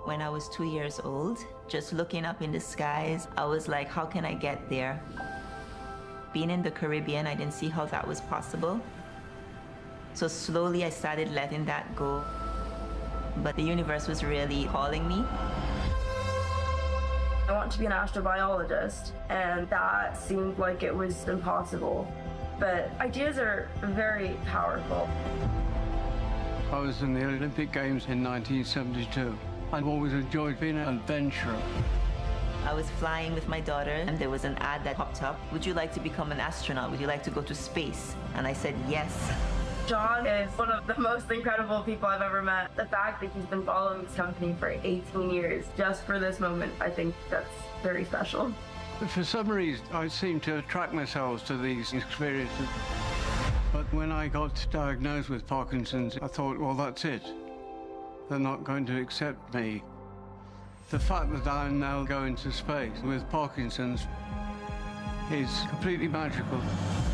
When I was 2 years old, just looking up in the skies, I was like, how can I get there? Being in the Caribbean, I didn't see how that was possible. So slowly I started letting that go. But the universe was really calling me. I want to be an astrobiologist, and that seemed like it was impossible. But ideas are very powerful. I was in the Olympic Games in 1972. I've always enjoyed being an adventurer. I was flying with my daughter, and there was an ad that popped up. Would you like to become an astronaut? Would you like to go to space? And I said yes. John is one of the most incredible people I've ever met. The fact that he's been following this company for 18 years, just for this moment, I think that's very special. For some reason, I seem to attract myself to these experiences. But when I got diagnosed with Parkinson's, I thought, well, that's it. They're not going to accept me. The fact that I'm now going to space with Parkinson's is completely magical.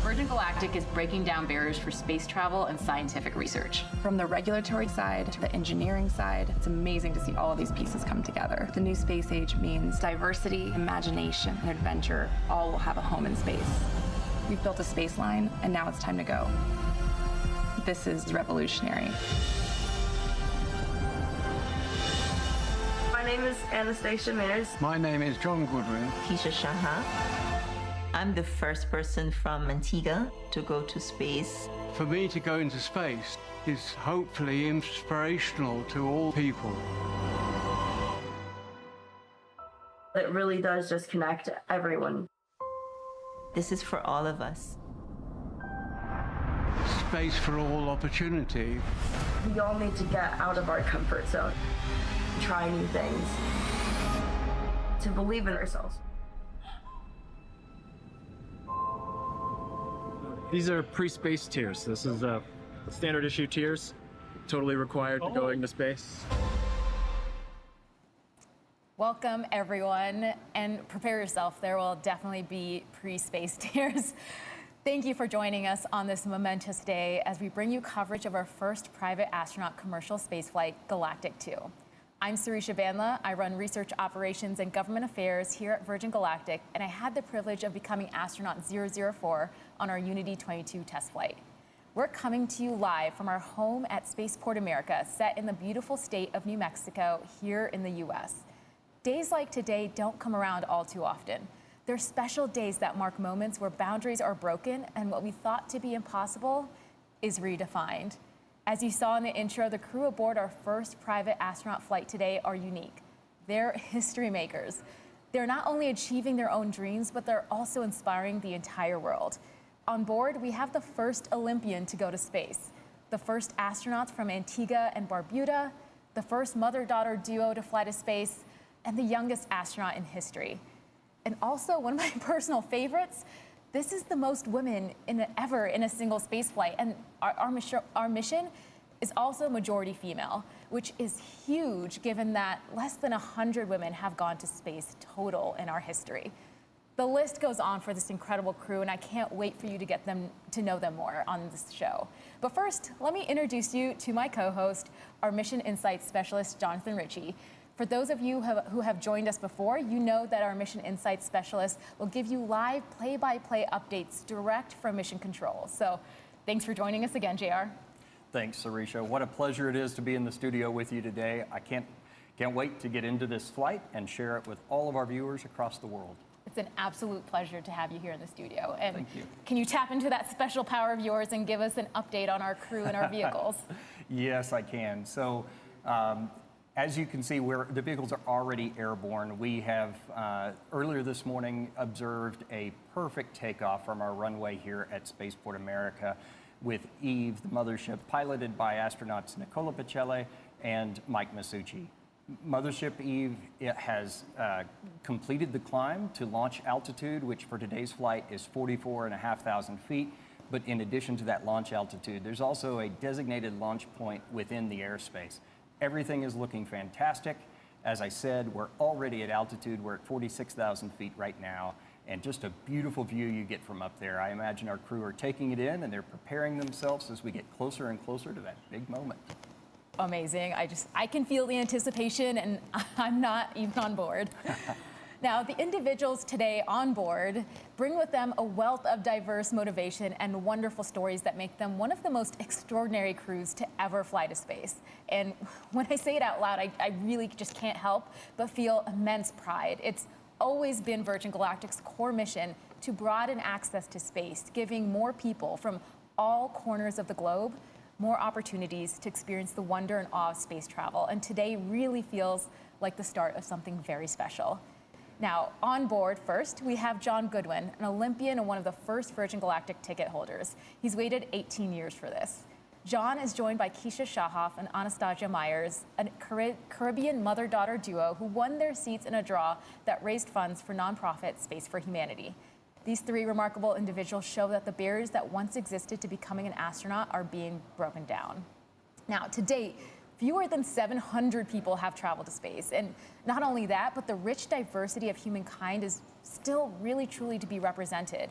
We're Virgin Galactic is breaking down barriers for space travel and scientific research. From the regulatory side to the engineering side, it's amazing to see all of these pieces come together. The new space age means diversity, imagination, and adventure all will have a home in space. We've built a space line, and now it's time to go. This is revolutionary. My name is Anastatia Mayers. My name is John Goodwin. Keisha Shaha. I'm the first person from Antigua to go to space. For me to go into space is hopefully inspirational to all people. It really does just connect everyone. This is for all of us. Space for all opportunity. We all need to get out of our comfort zone, try new things, to believe in ourselves. These are pre-space tiers. This is standard issue tiers, totally required to go into space. Welcome, everyone, and prepare yourself. There will definitely be pre-space tiers. Thank you for joining us on this momentous day as we bring you coverage of our first private astronaut commercial spaceflight, Galactic 2. I'm Sarisha Bandla. I run research operations and government affairs here at Virgin Galactic, and I had the privilege of becoming astronaut 004 on our Unity 22 test flight. We're coming to you live from our home at Spaceport America, set in the beautiful state of New Mexico here in the US. Days like today don't come around all too often. They're special days that mark moments where boundaries are broken and what we thought to be impossible is redefined. As you saw in the intro, the crew aboard our first private astronaut flight today are unique. They're history makers. They're not only achieving their own dreams, but they're also inspiring the entire world. On board, we have the first Olympian to go to space, the first astronauts from Antigua and Barbuda, the first mother-daughter duo to fly to space, and the youngest astronaut in history. And also, one of my personal favorites, this is the most women ever in a single space flight, and our mission is also majority female, which is huge given that less than 100 women have gone to space total in our history. The list goes on for this incredible crew, and I can't wait for you to get to know them more on this show. But first, let me introduce you to my co-host, our Mission Insights Specialist, Jonathan Ritchie. For those of you who have joined us before, you know that our Mission Insights Specialist will give you live play-by-play updates direct from Mission Control. So thanks for joining us again, JR. Thanks, Sarisha. What a pleasure it is to be in the studio with you today. I can't wait to get into this flight and share it with all of our viewers across the world. It's an absolute pleasure to have you here in the studio. And thank you. Can you tap into that special power of yours and give us an update on our crew and our vehicles? Yes, I can. So, as you can see, the vehicles are already airborne. We have, earlier this morning, observed a perfect takeoff from our runway here at Spaceport America with Eve, the mothership, piloted by astronauts Nicola Pacelli and Mike Masucci. Mothership Eve has completed the climb to launch altitude, which for today's flight is 44,500 feet. But in addition to that launch altitude, there's also a designated launch point within the airspace. Everything is looking fantastic. As I said, we're already at altitude. We're at 46,000 feet right now, and just a beautiful view you get from up there. I imagine our crew are taking it in, and they're preparing themselves as we get closer and closer to that big moment. Amazing. I can feel the anticipation, and I'm not even on board. Now, the individuals today on board bring with them a wealth of diverse motivation and wonderful stories that make them one of the most extraordinary crews to ever fly to space. And when I say it out loud, I really just can't help but feel immense pride. It's always been Virgin Galactic's core mission to broaden access to space, giving more people from all corners of the globe more opportunities to experience the wonder and awe of space travel. And today really feels like the start of something very special. Now, on board first, we have John Goodwin, an Olympian and one of the first Virgin Galactic ticket holders. He's waited 18 years for this. John is joined by Keisha Shaha and Anastatia Mayers, a Caribbean mother-daughter duo who won their seats in a draw that raised funds for nonprofit Space for Humanity. These three remarkable individuals show that the barriers that once existed to becoming an astronaut are being broken down. Now, to date, fewer than 700 people have traveled to space. And not only that, but the rich diversity of humankind is still really truly to be represented.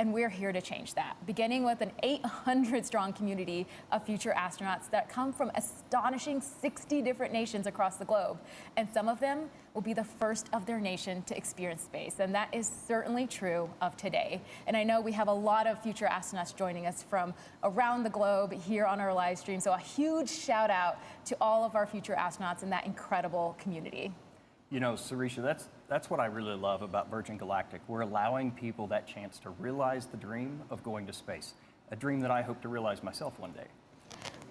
And we're here to change that, beginning with an 800-strong community of future astronauts that come from astonishing 60 different nations across the globe. And some of them will be the first of their nation to experience space. And that is certainly true of today. And I know we have a lot of future astronauts joining us from around the globe here on our live stream. So a huge shout out to all of our future astronauts in that incredible community. You know, Sarisha, that's what I really love about Virgin Galactic. We're allowing people that chance to realize the dream of going to space, a dream that I hope to realize myself one day.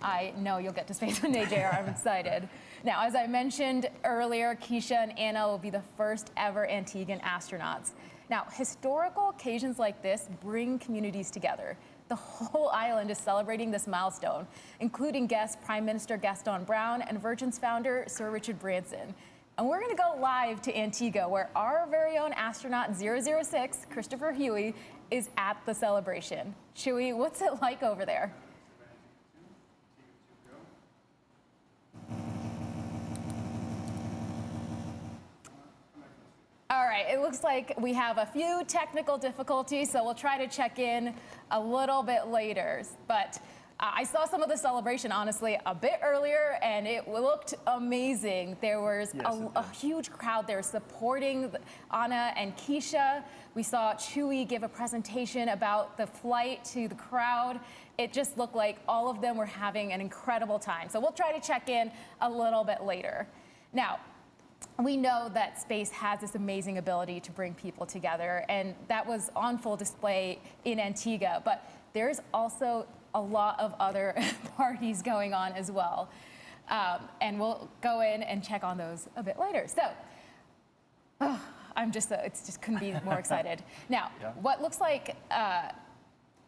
I know you'll get to space one day, JR. I'm excited. Now, as I mentioned earlier, Keisha and Anna will be the first ever Antiguan astronauts. Now, historical occasions like this bring communities together. The whole island is celebrating this milestone, including guest Prime Minister Gaston Browne and Virgin's founder, Sir Richard Branson. And we're going to go live to Antigua, where our very own astronaut 006, Christopher Huey, is at the celebration. Chewy, what's it like over there? All right, it looks like we have a few technical difficulties, so we'll try to check in a little bit later. But I saw some of the celebration, honestly, a bit earlier, and it looked amazing. There was a huge crowd there supporting Anna and Keisha. We saw Chewy give a presentation about the flight to the crowd. It just looked like all of them were having an incredible time. So we'll try to check in a little bit later. Now, we know that space has this amazing ability to bring people together, and that was on full display in Antigua. But there's also a lot of other parties going on as well. And we'll go in and check on those a bit later. So, it's just couldn't be more excited. Now, what looks like,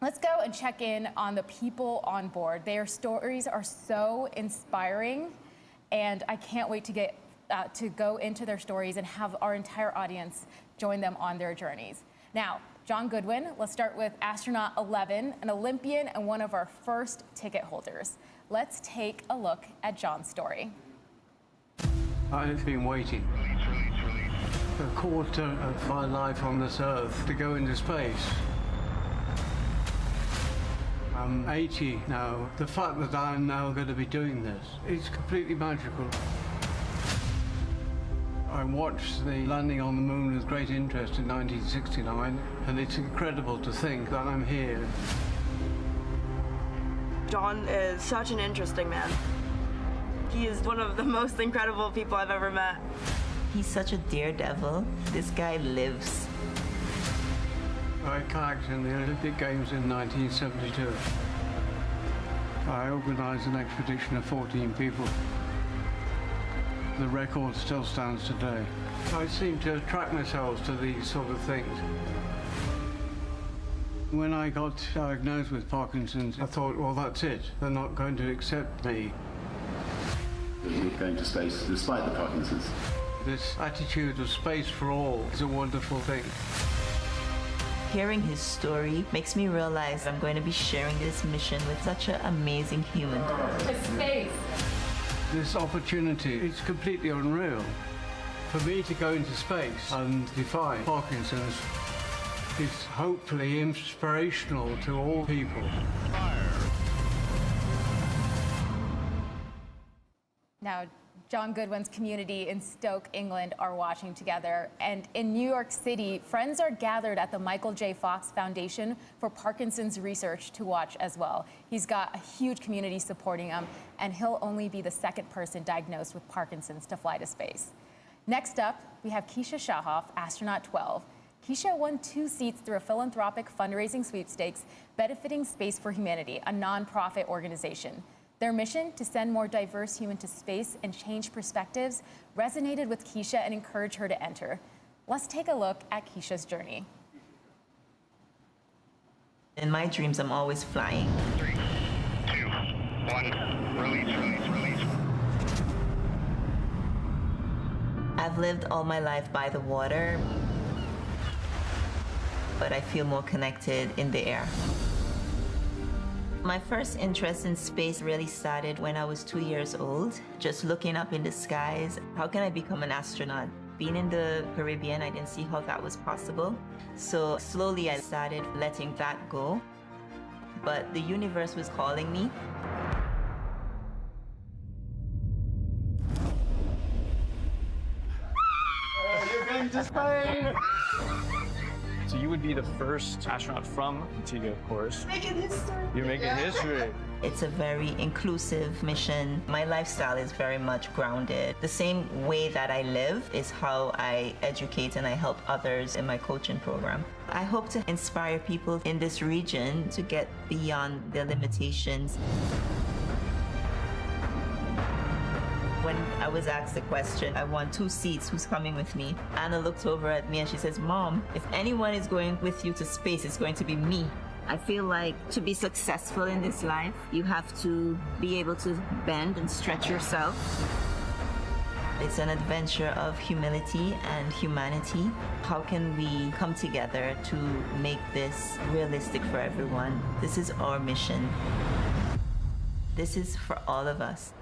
let's go and check in on the people on board. Their stories are so inspiring, and I can't wait to get to go into their stories and have our entire audience join them on their journeys. Now, John Goodwin, let's start with astronaut 11, an Olympian and one of our first ticket holders. Let's take a look at John's story. I've been waiting a quarter of my life on this Earth to go into space. I'm 80 now. The fact that I'm now going to be doing this is completely magical. I watched the landing on the moon with great interest in 1969, and it's incredible to think that I'm here. John is such an interesting man. He is one of the most incredible people I've ever met. He's such a daredevil. This guy lives. I kayaked in the Olympic Games in 1972. I organized an expedition of 14 people. The record still stands today. I seem to attract myself to these sort of things. When I got diagnosed with Parkinson's, I thought, well, that's it. They're not going to accept me. You're going to space despite the Parkinson's. This attitude of space for all is a wonderful thing. Hearing his story makes me realize I'm going to be sharing this mission with such an amazing human. To space. This opportunity is completely unreal. For me to go into space and defy Parkinson's is hopefully inspirational to all people. Now, John Goodwin's community in Stoke, England are watching together. And in New York City, friends are gathered at the Michael J. Fox Foundation for Parkinson's research to watch as well. He's got a huge community supporting him, and he'll only be the second person diagnosed with Parkinson's to fly to space. Next up, we have Keisha Shahoff, astronaut 12. Keisha won 2 seats through a philanthropic fundraising sweepstakes benefiting Space for Humanity, a nonprofit organization. Their mission, to send more diverse humans to space and change perspectives, resonated with Keisha and encouraged her to enter. Let's take a look at Keisha's journey. In my dreams, I'm always flying. 3, 2, 1, release. I've lived all my life by the water, but I feel more connected in the air. My first interest in space really started when I was 2 years old, just looking up in the skies. How can I become an astronaut? Being in the Caribbean, I didn't see how that was possible. So slowly I started letting that go. But the universe was calling me. You're going to Spain! So you would be the first astronaut from Antigua, of course. Making history. You're making history. It's a very inclusive mission. My lifestyle is very much grounded. The same way that I live is how I educate and I help others in my coaching program. I hope to inspire people in this region to get beyond their limitations. When I was asked the question, I want 2 seats, who's coming with me? Anna looked over at me and she says, Mom, if anyone is going with you to space, it's going to be me. I feel like to be successful in this life, you have to be able to bend and stretch yourself. It's an adventure of humility and humanity. How can we come together to make this realistic for everyone? This is our mission. This is for all of us.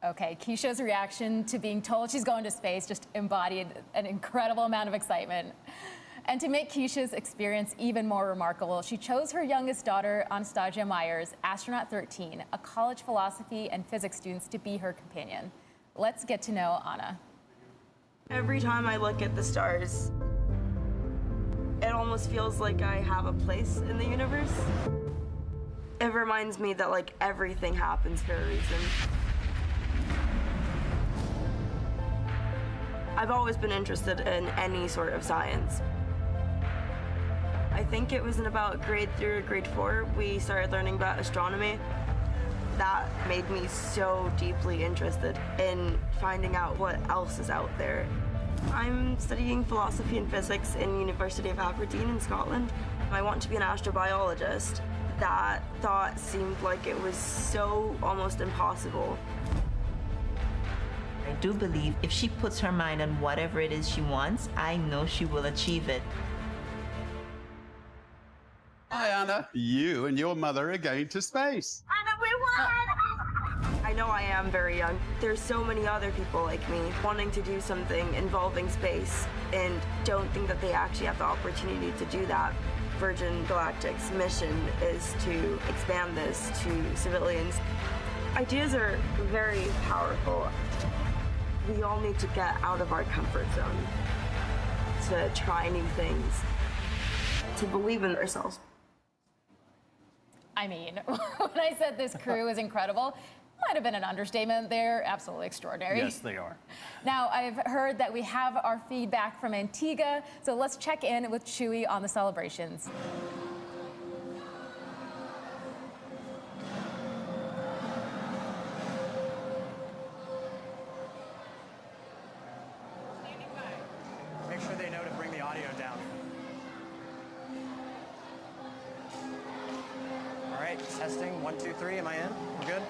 Okay, Keisha's reaction to being told she's going to space just embodied an incredible amount of excitement. And to make Keisha's experience even more remarkable, she chose her youngest daughter, Anastatia Mayers, astronaut 13, a college philosophy and physics student, to be her companion. Let's get to know Anna. Every time I look at the stars, it almost feels like I have a place in the universe. It reminds me that like everything happens for a reason. I've always been interested in any sort of science. I think it was in about grade 3 or grade 4, we started learning about astronomy. That made me so deeply interested in finding out what else is out there. I'm studying philosophy and physics in University of Aberdeen in Scotland. I want to be an astrobiologist. That thought seemed like it was so almost impossible. I do believe if she puts her mind on whatever it is she wants, I know she will achieve it. Hi, Anna. You and your mother are going to space. Anna, we won! I know I am very young. There's so many other people like me wanting to do something involving space and don't think that they actually have the opportunity to do that. Virgin Galactic's mission is to expand this to civilians. Ideas are very powerful. We all need to get out of our comfort zone, to try new things, to believe in ourselves. I mean, when I said this crew is incredible, might have been an understatement. They're absolutely extraordinary. Yes, they are. Now, I've heard that we have our feedback from Antigua, so let's check in with Chewy on the celebrations. Make sure they know to bring the audio down. All right, testing, 1, 2, 3, am I in? We're good?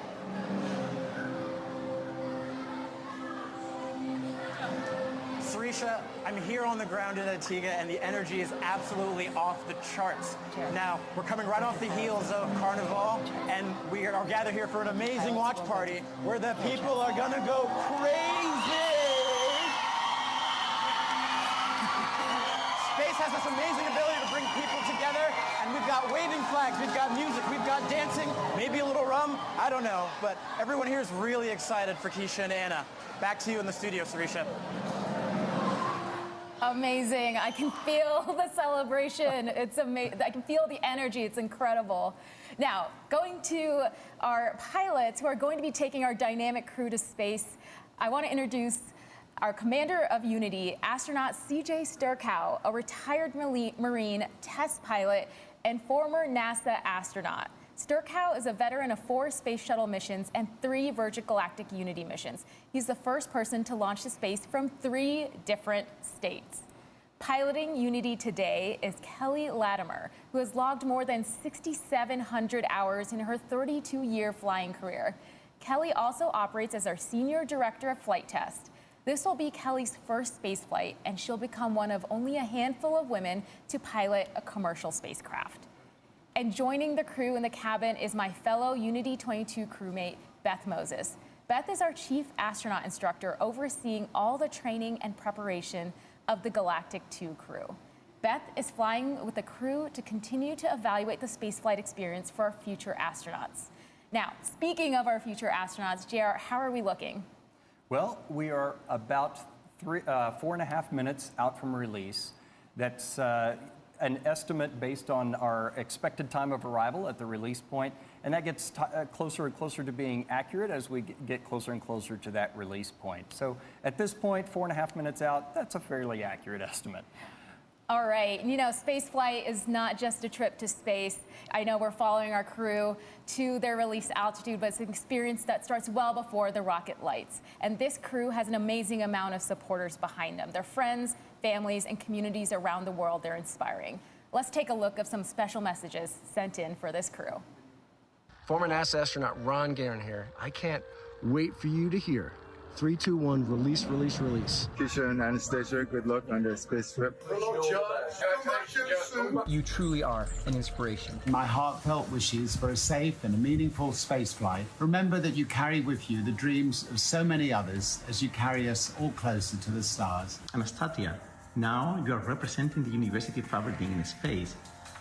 Sarisha, I'm here on the ground in Antigua, and the energy is absolutely off the charts. Now, we're coming right off the heels of Carnival, and we are gathered here for an amazing watch party where the people are gonna go crazy! Space has this amazing ability to bring people together, and we've got waving flags, we've got music, we've got dancing, maybe a little rum, I don't know, but everyone here is really excited for Keisha and Anna. Back to you in the studio, Sarisha. Amazing. I can feel the celebration. It's amazing. I can feel the energy. It's incredible. Now, going to our pilots who are going to be taking our dynamic crew to space, I want to introduce our commander of Unity, astronaut CJ Sturcow, a retired Marine test pilot and former NASA astronaut. Sturcow is a veteran of 4 space shuttle missions and 3 Virgin Galactic Unity missions. He's the first person to launch to space from 3 different states. Piloting Unity today is Kelly Latimer, who has logged more than 6,700 hours in her 32-year flying career. Kelly also operates as our Senior Director of Flight Test. This will be Kelly's first space flight, and she'll become one of only a handful of women to pilot a commercial spacecraft. And joining the crew in the cabin is my fellow Unity 22 crewmate, Beth Moses. Beth is our chief astronaut instructor overseeing all the training and preparation of the Galactic 2 crew. Beth is flying with the crew to continue to evaluate the spaceflight experience for our future astronauts. Now, speaking of our future astronauts, JR, how are we looking? Well, we are about 4.5 minutes out from release. That's an estimate based on our expected time of arrival at the release point, and that gets closer and closer to being accurate as we get closer and closer to that release point. So at this point, 4.5 minutes out, that's a fairly accurate estimate. All right, you know, spaceflight is not just a trip to space. I know we're following our crew to their release altitude, but it's an experience that starts well before the rocket lights. And this crew has an amazing amount of supporters behind them. Their friends, families, and communities around the world they're inspiring. Let's take a look at some special messages sent in for this crew. Former NASA astronaut Ron Guerin here. I can't wait for you to hear 3, 2, 1, release, release, release. Keisha and Anastasia, good luck on the space trip. Hello, John. You truly are an inspiration. My heartfelt wishes for a safe and a meaningful spaceflight. Remember that you carry with you the dreams of so many others as you carry us all closer to the stars. Anastatia, now you are representing the University of Aberdeen in space.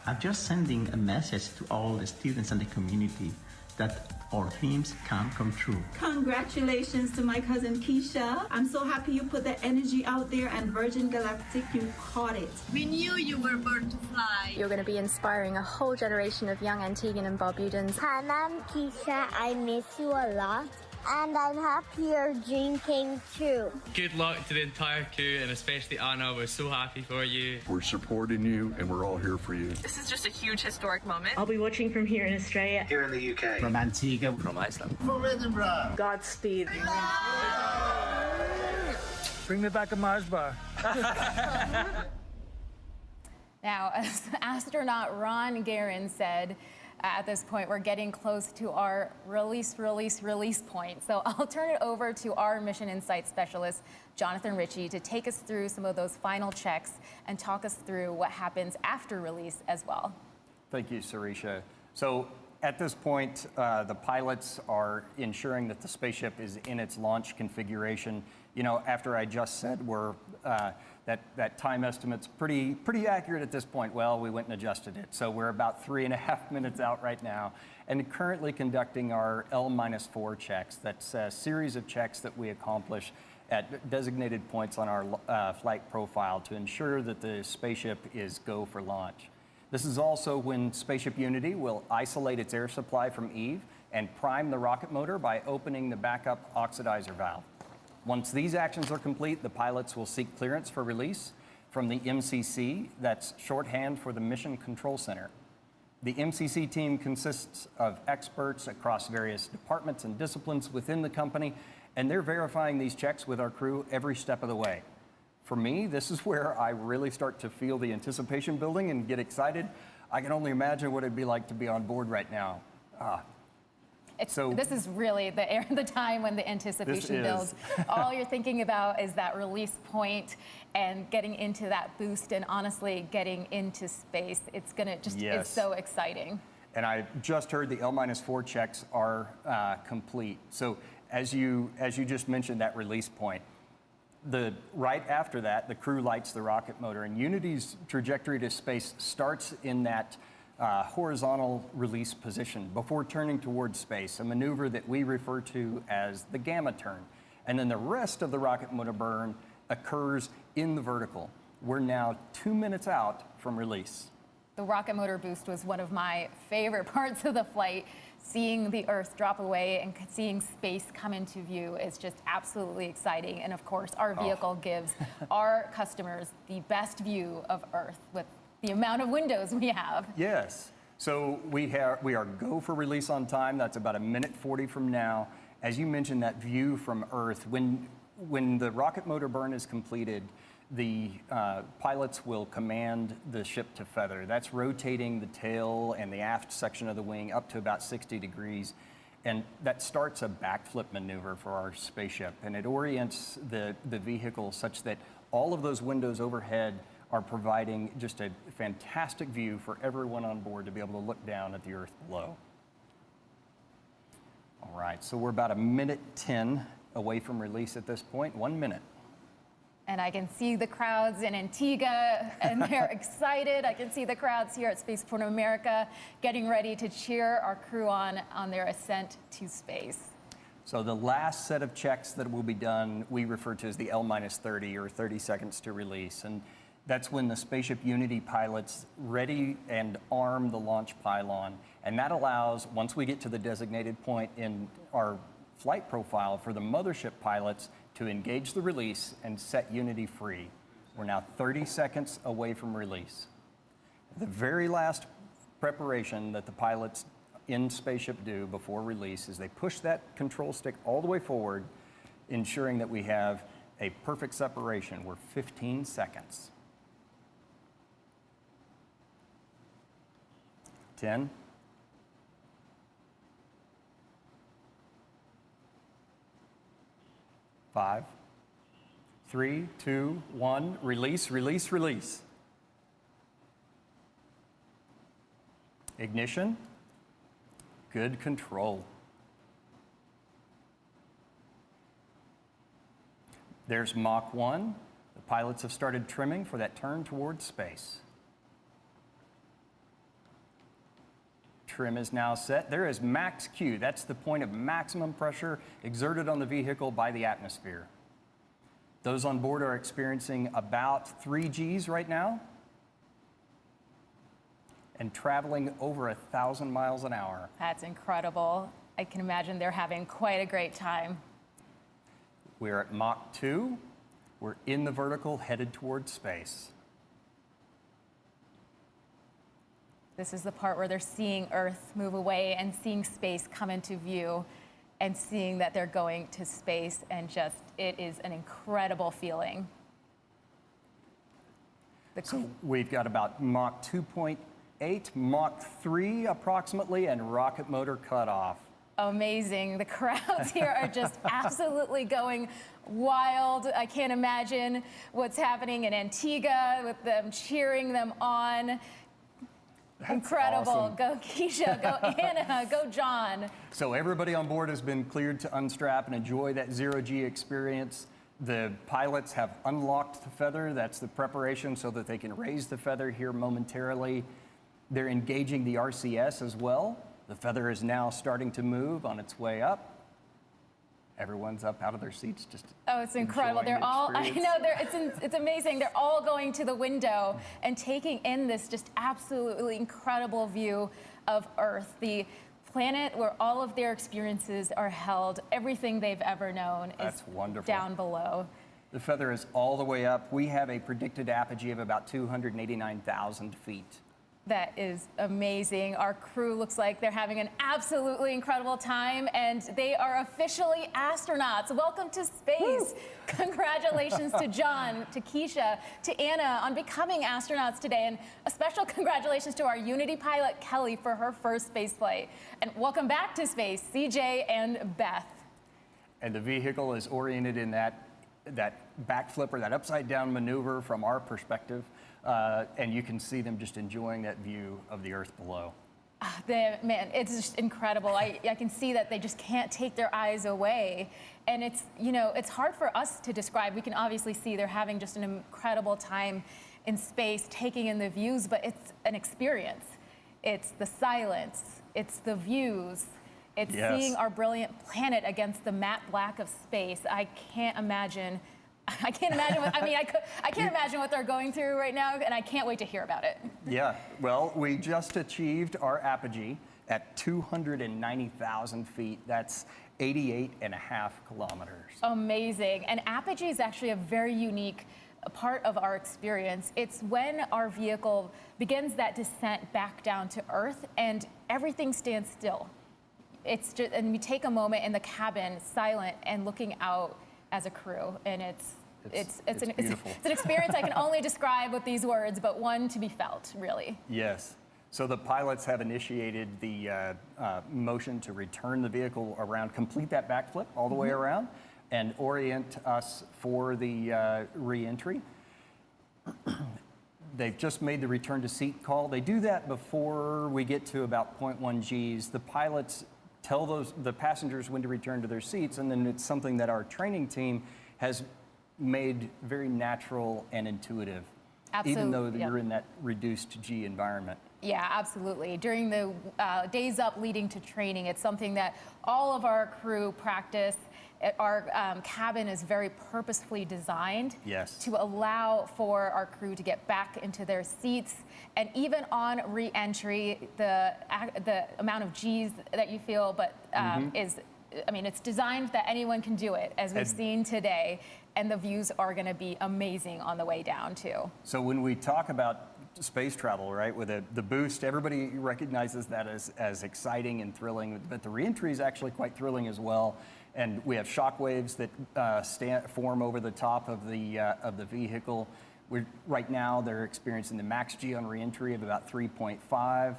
I'm just sending a message to all the students and the community that our dreams can come true. Congratulations to my cousin Keisha. I'm so happy you put the energy out there, and Virgin Galactic, you caught it. We knew you were born to fly. You're going to be inspiring a whole generation of young Antiguan and Barbudans. Hi, I'm Keisha. I miss you a lot. And I'm happy your dream came true. Good luck to the entire crew, and especially Anna. We're so happy for you. We're supporting you, and we're all here for you. This is just a huge historic moment. I'll be watching from here in Australia. Here in the UK. From Antigua. From Iceland. From Edinburgh. Godspeed. Bring me back a Mars bar. Now, as astronaut Ron Guerin said, at this point, we're getting close to our release point. So I'll turn it over to our Mission Insight specialist, Jonathan Ritchie, to take us through some of those final checks and talk us through what happens after release as well. Thank you, Sarisha. So at this point, the pilots are ensuring that the spaceship is in its launch configuration. You know, after I just said we're that time estimate's pretty accurate at this point. Well, we went and adjusted it. So we're about 3.5 minutes out right now and currently conducting our L-4 checks. That's a series of checks that we accomplish at designated points on our flight profile to ensure that the spaceship is go for launch. This is also when Spaceship Unity will isolate its air supply from Eve and prime the rocket motor by opening the backup oxidizer valve. Once these actions are complete, the pilots will seek clearance for release from the MCC, that's shorthand for the Mission Control Center. The MCC team consists of experts across various departments and disciplines within the company, and they're verifying these checks with our crew every step of the way. For me, this is where I really start to feel the anticipation building and get excited. I can only imagine what it'd be like to be on board right now. This is really the time when the anticipation builds. All you're thinking about is that release point and getting into that boost, and honestly, getting into space. It's gonna just, it's so exciting. And I just heard the L-4 checks are complete. So as you just mentioned, that release point, right after that, the crew lights the rocket motor, and Unity's trajectory to space starts in that horizontal release position before turning towards space, a maneuver that we refer to as the gamma turn. And then the rest of the rocket motor burn occurs in the vertical. We're now 2 minutes out from release. The rocket motor boost was one of my favorite parts of the flight. Seeing the Earth drop away and seeing space come into view is just absolutely exciting. And of course, our vehicle gives our customers the best view of Earth with the amount of windows we have. Yes. So we are go for release on time. That's about 1:40 from now. As you mentioned, that view from Earth, when the rocket motor burn is completed, the pilots will command the ship to feather. That's rotating the tail and the aft section of the wing up to about 60 degrees. And that starts a backflip maneuver for our spaceship. And it orients the vehicle such that all of those windows overhead are providing just a fantastic view for everyone on board to be able to look down at the Earth below. All right, so we're about 1:10 away from release at this point, 1 minute. And I can see the crowds in Antigua, and they're excited. I can see the crowds here at Spaceport America getting ready to cheer our crew on their ascent to space. So the last set of checks that will be done, we refer to as the L-30 or 30 seconds to release. And that's when the Spaceship Unity pilots ready and arm the launch pylon. And that allows, once we get to the designated point in our flight profile for the mothership pilots, to engage the release and set Unity free. We're now 30 seconds away from release. The very last preparation that the pilots in Spaceship do before release is they push that control stick all the way forward, ensuring that we have a perfect separation. We're 15 seconds. 10. 5, 3, 2, 1, release, release, release. Ignition, good control. There's Mach 1. The pilots have started trimming for that turn towards space. Trim is now set. There is max Q. That's the point of maximum pressure exerted on the vehicle by the atmosphere. Those on board are experiencing about 3 Gs right now and traveling over 1,000 miles an hour. That's incredible. I can imagine they're having quite a great time. We're at Mach 2. We're in the vertical, headed towards space. This is the part where they're seeing Earth move away and seeing space come into view and seeing that they're going to space, and just, it is an incredible feeling. So we've got about Mach 2.8, Mach 3 approximately, and rocket motor cutoff. Amazing. The crowds here are just absolutely going wild. I can't imagine what's happening in Antigua with them cheering them on. That's incredible. Awesome. Go Keisha, go Anna, go John. So everybody on board has been cleared to unstrap and enjoy that zero-G experience. The pilots have unlocked the feather. That's the preparation so that they can raise the feather here momentarily. They're engaging the RCS as well. The feather is now starting to move on its way up. Everyone's up out of their seats, just it's incredible. They're all, I know, it's amazing. They're all going to the window and taking in this just absolutely incredible view of Earth, the planet where all of their experiences are held. Everything they've ever known is down below. The feather is all the way up. We have a predicted apogee of about 289,000 feet. That is amazing. Our crew looks like they're having an absolutely incredible time, and they are officially astronauts. Welcome to space. Woo. Congratulations to John, to Keisha, to Anna on becoming astronauts today, and a special congratulations to our Unity pilot, Kelly, for her first space flight. And welcome back to space, CJ and Beth. And the vehicle is oriented in that backflip or that upside down maneuver from our perspective. And you can see them just enjoying that view of the Earth below. Man, it's just incredible. I can see that they just can't take their eyes away. And it's, you know, it's hard for us to describe. We can obviously see they're having just an incredible time in space, taking in the views, but it's an experience. It's the silence, it's the views, it's seeing our brilliant planet against the matte black of space. I can't imagine what, I can't imagine what they're going through right now, and I can't wait to hear about it. Yeah, well, we just achieved our apogee at 290,000 feet. That's 88.5 kilometers. Amazing. And apogee is actually a very unique part of our experience. It's when our vehicle begins that descent back down to Earth and everything stands still. It's just, and we take a moment in the cabin, silent and looking out as a crew, and it's an experience I can only describe with these words, but one to be felt, really. Yes. So the pilots have initiated the motion to return the vehicle around, complete that backflip all the way around, and orient us for the re-entry. They've just made the return to seat call. They do that before we get to about 0.1 Gs. The pilots tell the passengers when to return to their seats, and then it's something that our training team has made very natural and intuitive, even though you're in that reduced G environment. Yeah, absolutely. During the days up leading to training, it's something that all of our crew practice. Our cabin is very purposefully designed to allow for our crew to get back into their seats. And even on re-entry, the amount of G's that you feel, but it's designed that anyone can do it, as we've seen today. And the views are going to be amazing on the way down, too. So when we talk about space travel, right, with the boost, everybody recognizes that as exciting and thrilling, but the re-entry is actually quite thrilling as well. And we have shock waves that form over the top of the vehicle. Right now, they're experiencing the max G on re-entry of about 3.5.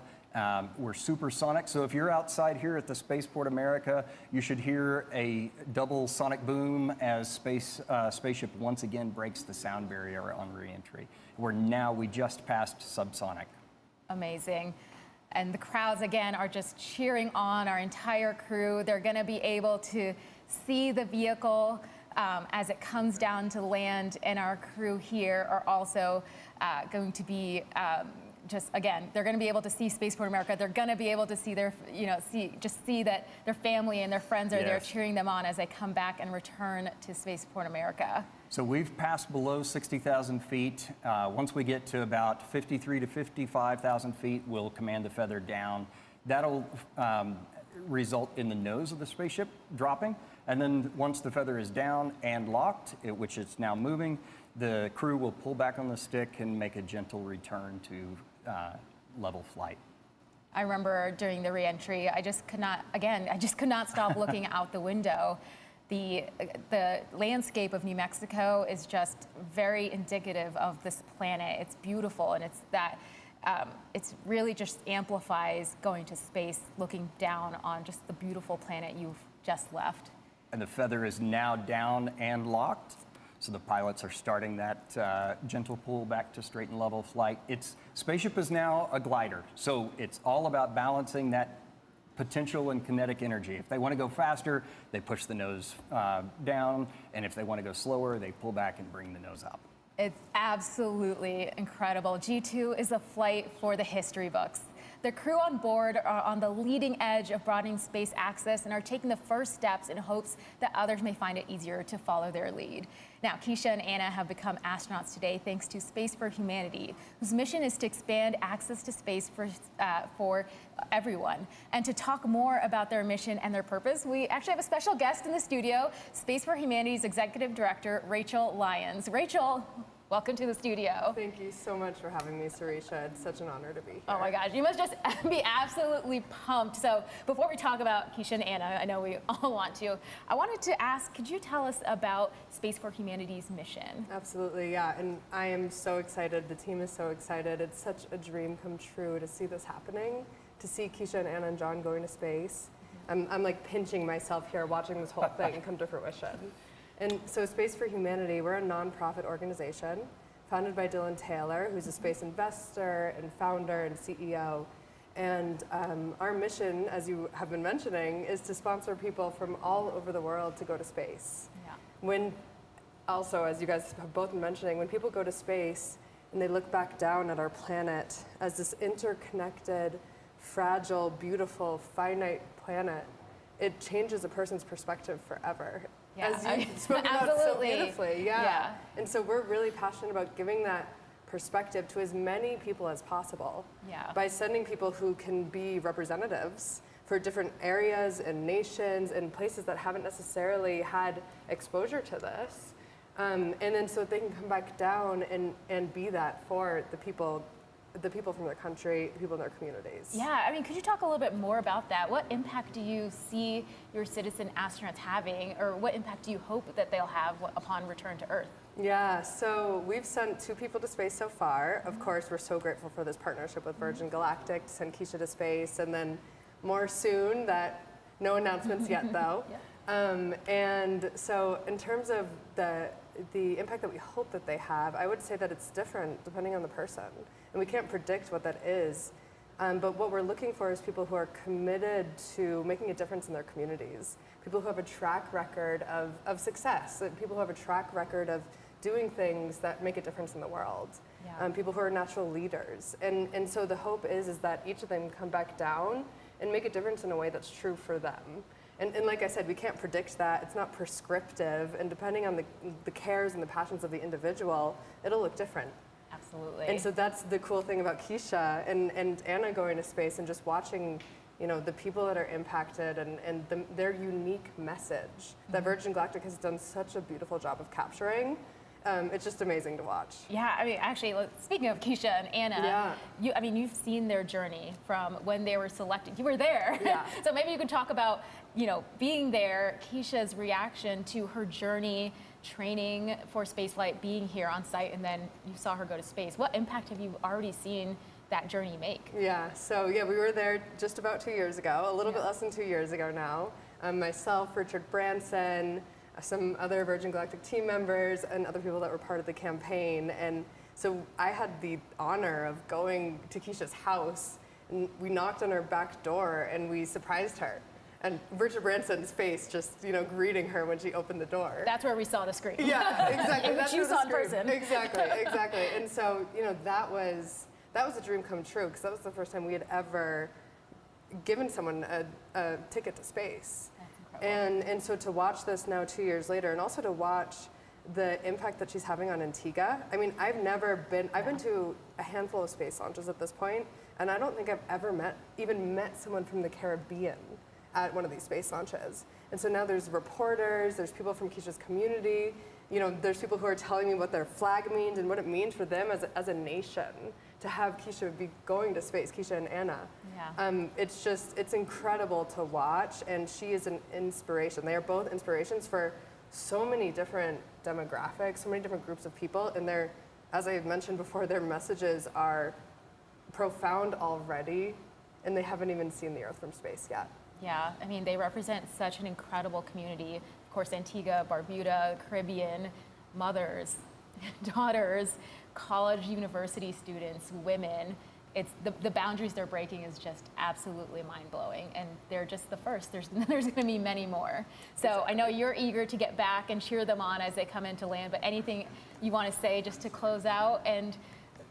We're supersonic, so if you're outside here at the Spaceport America, you should hear a double sonic boom as spaceship once again breaks the sound barrier on re-entry. We just passed subsonic. Amazing. And the crowds, again, are just cheering on our entire crew. They're going to be able to see the vehicle as it comes down to land, and our crew here are also going to be they're going to be able to see Spaceport America. They're going to be able to see see that their family and their friends are there cheering them on as they come back and return to Spaceport America. So we've passed below 60,000 feet. Once we get to about 53 to 55,000 feet, we'll command the feather down. That'll result in the nose of the spaceship dropping. And then once the feather is down and locked, which it's now moving, the crew will pull back on the stick and make a gentle return to level flight. I remember during the re-entry, I just could not stop looking out the window. The landscape of New Mexico is just very indicative of this planet. It's beautiful, and it's really just amplifies going to space, looking down on just the beautiful planet you've just left. And the feather is now down and locked. So the pilots are starting that gentle pull back to straight and level flight. Spaceship is now a glider, so it's all about balancing that potential and kinetic energy. If they want to go faster, they push the nose down, and if they want to go slower, they pull back and bring the nose up. It's absolutely incredible. G2 is a flight for the history books. The crew on board are on the leading edge of broadening space access and are taking the first steps in hopes that others may find it easier to follow their lead. Now, Keisha and Anna have become astronauts today thanks to Space for Humanity, whose mission is to expand access to space for everyone. And to talk more about their mission and their purpose, we actually have a special guest in the studio, Space for Humanity's Executive Director, Rachel Lyons. Rachel, welcome to the studio. Thank you so much for having me, Sarisha. It's such an honor to be here. Oh my gosh, you must just be absolutely pumped. So before we talk about Keisha and Anna, I know we all want to, I wanted to ask, could you tell us about Space for Humanity's mission? Absolutely, yeah, and I am so excited. The team is so excited. It's such a dream come true to see this happening, to see Keisha and Anna and John going to space. I'm like pinching myself here watching this whole thing come to fruition. And so Space for Humanity, we're a nonprofit organization founded by Dylan Taylor, who's a space investor and founder and CEO. And our mission, as you have been mentioning, is to sponsor people from all over the world to go to space. Yeah. Also, as you guys have both been mentioning, when people go to space and they look back down at our planet as this interconnected, fragile, beautiful, finite planet, it changes a person's perspective forever. Yeah, as you spoke about so beautifully, yeah. And so we're really passionate about giving that perspective to as many people as possible by sending people who can be representatives for different areas and nations and places that haven't necessarily had exposure to this. And then so they can come back down and be that for the people from their country, people in their communities. Yeah, I mean, could you talk a little bit more about that? What impact do you see your citizen astronauts having, or what impact do you hope that they'll have upon return to Earth? Yeah, so we've sent 2 people to space so far. Of course, we're so grateful for this partnership with Virgin Galactic to send Keisha to space, and then more soon, no announcements yet though. And so in terms of the impact that we hope that they have, I would say that it's different depending on the person. And we can't predict what that is. But what we're looking for is people who are committed to making a difference in their communities, people who have a track record of success, people who have a track record of doing things that make a difference in the world, people who are natural leaders. And so the hope is that each of them come back down and make a difference in a way that's true for them. And like I said, we can't predict that. It's not prescriptive. And depending on the cares and the passions of the individual, it'll look different. Absolutely. And so that's the cool thing about Keisha and Anna going to space and just watching, you know, the people that are impacted and their unique message that Virgin Galactic has done such a beautiful job of capturing. It's just amazing to watch. Yeah, I mean, actually, speaking of Keisha and Anna, you've seen their journey from when they were selected. You were there. Yeah. So maybe you could talk about, you know, being there, Keisha's reaction to her journey, training for spaceflight, being here on site, and then you saw her go to space. What impact have you already seen that journey make? Yeah, so we were there just about 2 years ago, a little bit less than 2 years ago now. Myself, Richard Branson, some other Virgin Galactic team members, and other people that were part of the campaign. And so I had the honor of going to Keisha's house, and we knocked on her back door and we surprised her. And Richard Branson's face just, you know, greeting her when she opened the door. That's where we saw the screen. Yeah, exactly. Which you saw in person. Exactly, exactly. And so, you know, that was a dream come true, because that was the first time we had ever given someone a ticket to space. And so to watch this now 2 years later, and also to watch the impact that she's having on Antigua. I mean, I've been to a handful of space launches at this point, and I don't think I've ever even met someone from the Caribbean at one of these space launches. And so now there's reporters, there's people from Keisha's community, you know, there's people who are telling me what their flag means and what it means for them as a nation to have Keisha be going to space, Keisha and Anna. Yeah. It's incredible to watch, and she is an inspiration. They are both inspirations for so many different demographics, so many different groups of people, and as I mentioned before, their messages are profound already, and they haven't even seen the Earth from space yet. Yeah, I mean, they represent such an incredible community. Of course, Antigua, Barbuda, Caribbean, mothers, daughters, college, university students, women. It's the boundaries they're breaking is just absolutely mind-blowing, and they're just the first. There's going to be many more. So I know you're eager to get back and cheer them on as they come into land, but anything you want to say just to close out, and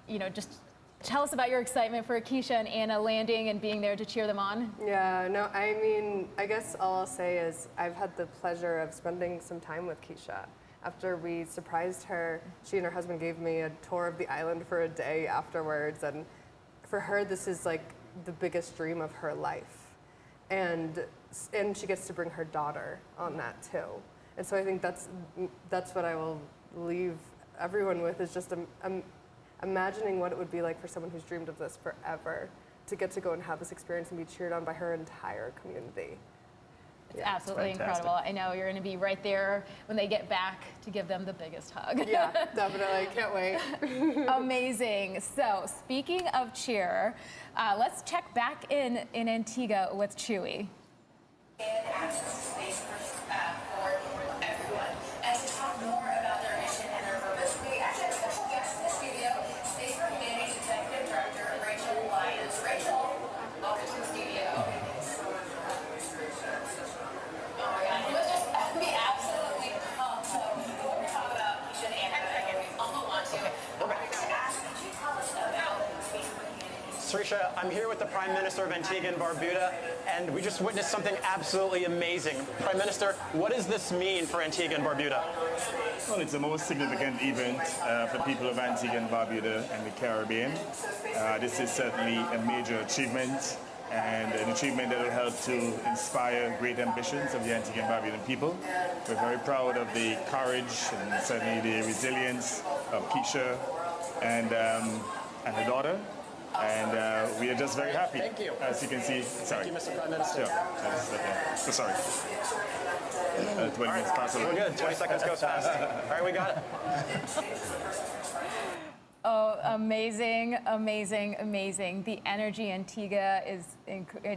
you know, just tell us about your excitement for Keisha and Anna landing and being there to cheer them on. Yeah, no, I mean, I guess all I'll say is I've had the pleasure of spending some time with Keisha. After we surprised her, she and her husband gave me a tour of the island for a day afterwards, and for her, this is like the biggest dream of her life. And she gets to bring her daughter on that too. And so I think that's what I will leave everyone with, is just imagining what it would be like for someone who's dreamed of this forever to get to go and have this experience and be cheered on by her entire community. It's absolutely incredible. I know you're going to be right there when they get back to give them the biggest hug. Yeah, definitely. Can't wait. Amazing. So speaking of cheer, let's check back in Antigua with Chewy. And access to space for everyone. And to talk more about their mission and their purpose, we actually have a special guest in the studio, Spaceport Humanities Executive Director Rachel Lyons. Rachel, welcome to the studio. Sarisha, I'm here with the Prime Minister of Antigua and Barbuda, and we just witnessed something absolutely amazing. Prime Minister, what does this mean for Antigua and Barbuda? Well, it's the most significant event for the people of Antigua and Barbuda and the Caribbean. This is certainly a major achievement, and an achievement that will help to inspire great ambitions of the Antigua and Barbudan people. We're very proud of the courage and certainly the resilience of Keisha and her daughter. And we are just very happy. Thank you. As you can see. Sorry. Thank you, Mr. Prime Minister. Sure. So sorry. 20 minutes past. We're good. 20 seconds goes fast. All right, we got it. Oh, amazing, amazing, amazing. The energy in Antigua is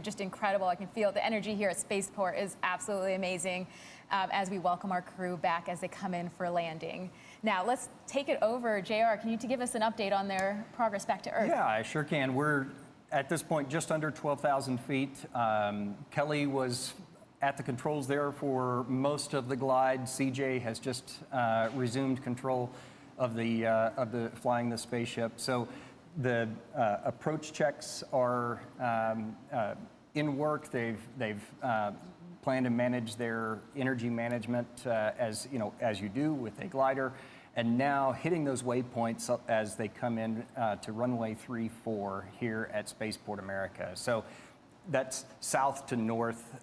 just incredible. I can feel the energy here at Spaceport is absolutely amazing as we welcome our crew back as they come in for landing. Now, let's take it over. JR, can you give us an update on their progress back to Earth? Yeah, I sure can. We're at this point, just under 12,000 feet. Kelly was at the controls there for most of the glide. CJ has just resumed control of the flying the spaceship. So the approach checks are in work. They've planned to manage their energy management as you do with a glider, and now hitting those waypoints as they come in to runway 34 here at Spaceport America. So that's south to north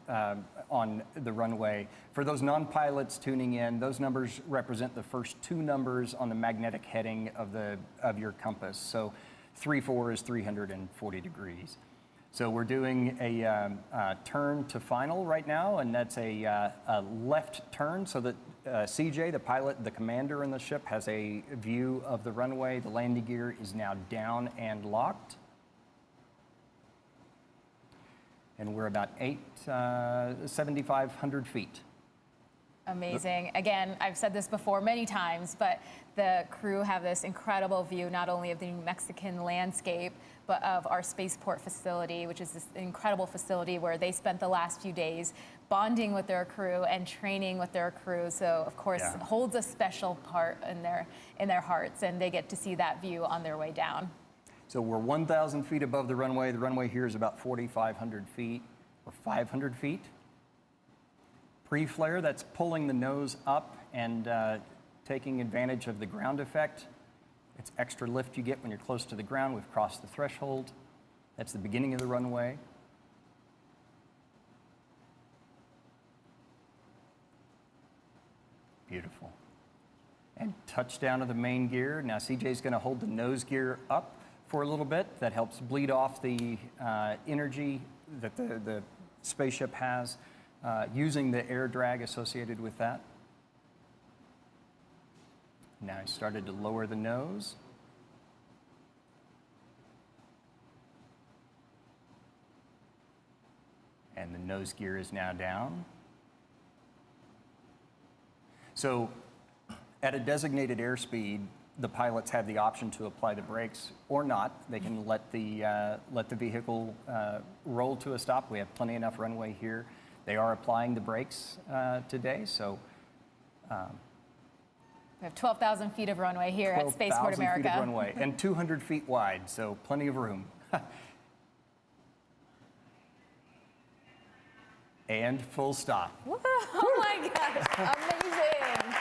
on the runway. For those non-pilots tuning in, those numbers represent the first two numbers on the magnetic heading of your compass. So 34 is 340 degrees. So we're doing a turn to final right now, and that's a left turn so that CJ, the pilot, the commander in the ship, has a view of the runway. The landing gear is now down and locked. And we're about 7,500 feet. Amazing. Again, I've said this before many times, but the crew have this incredible view, not only of the New Mexican landscape, but of our spaceport facility, which is this incredible facility where they spent the last few days bonding with their crew and training with their crew. So, of course, it holds a special part in their hearts, and they get to see that view on their way down. So we're 1,000 feet above the runway. The runway here is about 4,500 feet or 500 feet. Pre-flare, that's pulling the nose up and taking advantage of the ground effect. It's extra lift you get when you're close to the ground. We've crossed the threshold. That's the beginning of the runway. Beautiful. And touchdown of the main gear. Now CJ's going to hold the nose gear up for a little bit. That helps bleed off the energy that the spaceship has, using the air drag associated with that. Now he started to lower the nose. And the nose gear is now down. So at a designated airspeed, the pilots have the option to apply the brakes or not. They can let the vehicle roll to a stop. We have plenty enough runway here. They are applying the brakes today, so. We have 12,000 feet of runway here at Spaceport America. 12,000 feet of runway and 200 feet wide, so plenty of room. And full stop. Woo! Oh my gosh, amazing.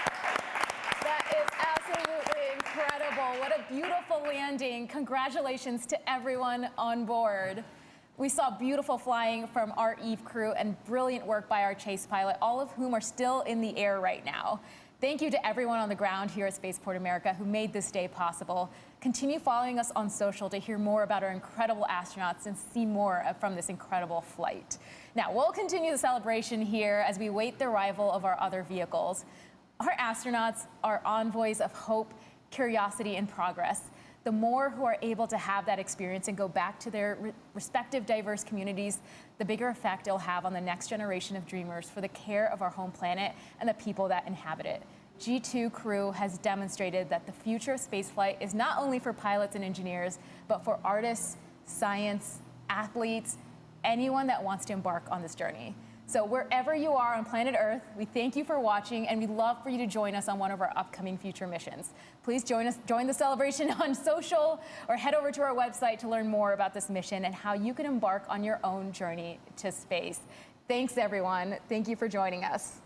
That is absolutely incredible. What a beautiful landing. Congratulations to everyone on board. We saw beautiful flying from our Eve crew and brilliant work by our chase pilot, all of whom are still in the air right now. Thank you to everyone on the ground here at Spaceport America who made this day possible. Continue following us on social to hear more about our incredible astronauts and see more from this incredible flight. Now, we'll continue the celebration here as we wait the arrival of our other vehicles. Our astronauts are envoys of hope, curiosity, and progress. The more who are able to have that experience and go back to their respective diverse communities, the bigger effect it'll have on the next generation of dreamers for the care of our home planet and the people that inhabit it. G2 crew has demonstrated that the future of spaceflight is not only for pilots and engineers, but for artists, science, athletes, anyone that wants to embark on this journey. So wherever you are on planet Earth, we thank you for watching, and we'd love for you to join us on one of our upcoming future missions. Please join the celebration on social, or head over to our website to learn more about this mission and how you can embark on your own journey to space. Thanks, everyone. Thank you for joining us.